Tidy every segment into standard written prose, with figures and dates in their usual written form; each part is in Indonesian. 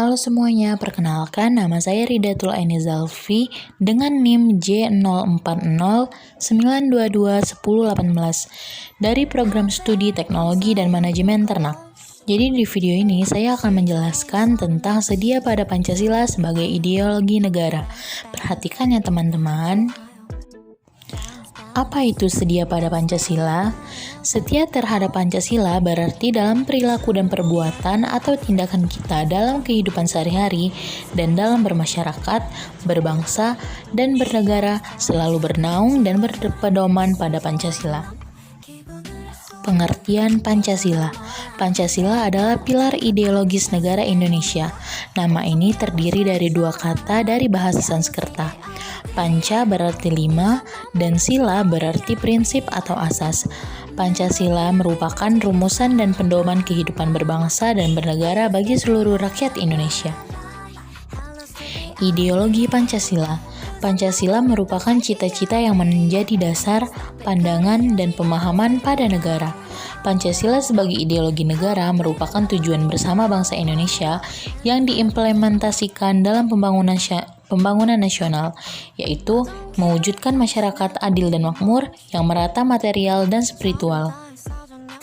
Halo semuanya, perkenalkan nama saya Ridatul Aini Zalfi dengan NIM J0409221018 dari program studi Teknologi dan Manajemen Ternak. Jadi di video ini saya akan menjelaskan tentang sedia pada Pancasila sebagai ideologi negara. Perhatikan ya teman-teman. Apa itu sedia pada Pancasila? Setia terhadap Pancasila berarti dalam perilaku dan perbuatan atau tindakan kita dalam kehidupan sehari-hari dan dalam bermasyarakat, berbangsa, dan bernegara selalu bernaung dan berpedoman pada Pancasila. Pengertian Pancasila. Pancasila adalah pilar ideologis negara Indonesia. Nama ini terdiri dari dua kata dari bahasa Sanskerta. Panca berarti 5 dan sila berarti prinsip atau asas. Pancasila merupakan rumusan dan pedoman kehidupan berbangsa dan bernegara bagi seluruh rakyat Indonesia. Ideologi Pancasila. Pancasila merupakan cita-cita yang menjadi dasar, pandangan, dan pemahaman pada negara. Pancasila sebagai ideologi negara merupakan tujuan bersama bangsa Indonesia yang diimplementasikan dalam pembangunan nasional, yaitu mewujudkan masyarakat adil dan makmur yang merata material dan spiritual.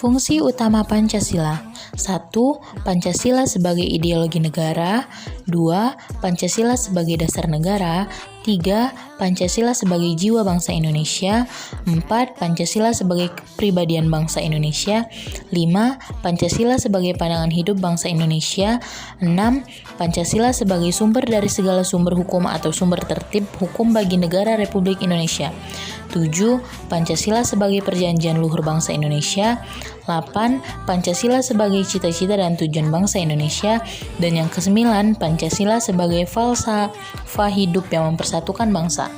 Fungsi utama Pancasila. 1. Pancasila sebagai ideologi negara. 2. Pancasila sebagai dasar negara. 3. Pancasila sebagai jiwa bangsa Indonesia. 4. Pancasila sebagai kepribadian bangsa Indonesia. 5. Pancasila sebagai pandangan hidup bangsa Indonesia. 6. Pancasila sebagai sumber dari segala sumber hukum atau sumber tertib hukum bagi negara Republik Indonesia. 7. Pancasila sebagai perjanjian luhur bangsa Indonesia. 8. Pancasila sebagai cita-cita dan tujuan bangsa Indonesia. Dan yang ke-9, Pancasila sebagai falsafah hidup yang mempersatukan bangsa.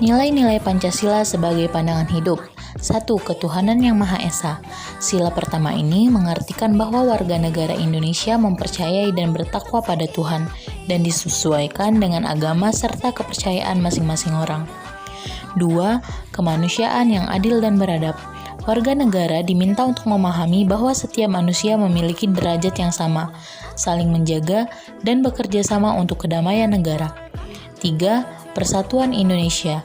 Nilai-nilai Pancasila sebagai pandangan hidup. 1. Ketuhanan yang Maha Esa. Sila pertama ini mengartikan bahwa warga negara Indonesia mempercayai dan bertakwa pada Tuhan dan disesuaikan dengan agama serta kepercayaan masing-masing orang. 2. Kemanusiaan yang adil dan beradab. Warga negara diminta untuk memahami bahwa setiap manusia memiliki derajat yang sama, saling menjaga, dan bekerja sama untuk kedamaian negara. 3. Persatuan Indonesia.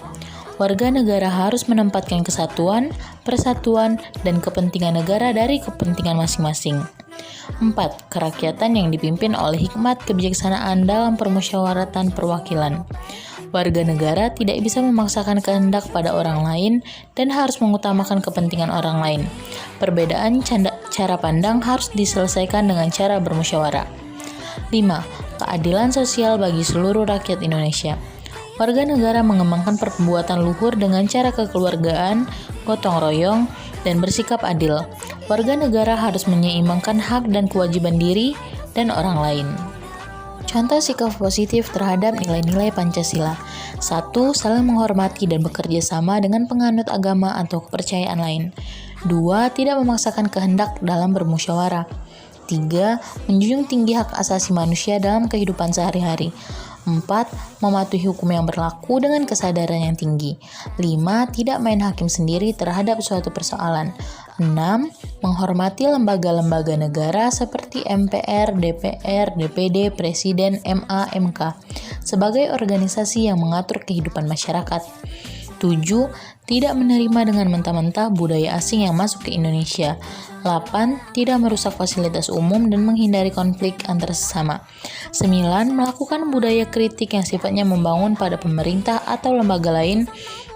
Warga negara harus menempatkan kesatuan, persatuan, dan kepentingan negara dari kepentingan masing-masing. 4. Kerakyatan yang dipimpin oleh hikmat kebijaksanaan dalam permusyawaratan perwakilan. Warga negara tidak bisa memaksakan kehendak pada orang lain dan harus mengutamakan kepentingan orang lain. Perbedaan cara pandang harus diselesaikan dengan cara bermusyawarah. 5. Keadilan sosial bagi seluruh rakyat Indonesia. Warga negara mengembangkan perbuatan luhur dengan cara kekeluargaan, gotong royong, dan bersikap adil. Warga negara harus menyeimbangkan hak dan kewajiban diri dan orang lain. Contoh sikap positif terhadap nilai-nilai Pancasila. 1. Saling menghormati dan bekerja sama dengan penganut agama atau kepercayaan lain. 2. Tidak memaksakan kehendak dalam bermusyawarah. 3. Menjunjung tinggi hak asasi manusia dalam kehidupan sehari-hari. 4. Mematuhi hukum yang berlaku dengan kesadaran yang tinggi. 5. Tidak main hakim sendiri terhadap suatu persoalan. 6. Menghormati lembaga-lembaga negara seperti MPR, DPR, DPD, Presiden, MA, MK sebagai organisasi yang mengatur kehidupan masyarakat. 7. Tidak menerima dengan mentah-mentah budaya asing yang masuk ke Indonesia. 8. Tidak merusak fasilitas umum dan menghindari konflik antar sesama. 9. Melakukan budaya kritik yang sifatnya membangun pada pemerintah atau lembaga lain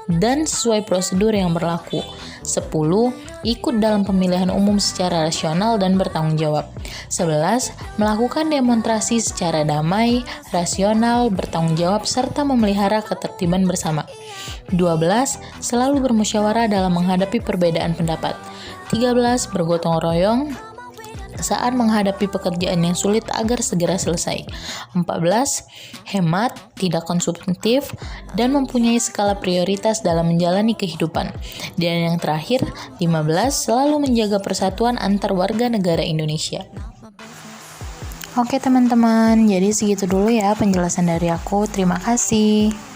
dan sesuai prosedur yang berlaku. 10. Ikut dalam pemilihan umum secara rasional dan bertanggung jawab. 11. Melakukan demonstrasi secara damai, rasional, bertanggung jawab, serta memelihara ketertiban bersama. 12. Selalu bermusyawarah dalam menghadapi perbedaan pendapat. 13. Bergotong royong saat menghadapi pekerjaan yang sulit agar segera selesai. 14. Hemat, tidak konsumtif, dan mempunyai skala prioritas dalam menjalani kehidupan. Dan yang terakhir, 15. Selalu menjaga persatuan antar warga negara Indonesia. Oke teman-teman, jadi segitu dulu ya penjelasan dari aku. Terima kasih.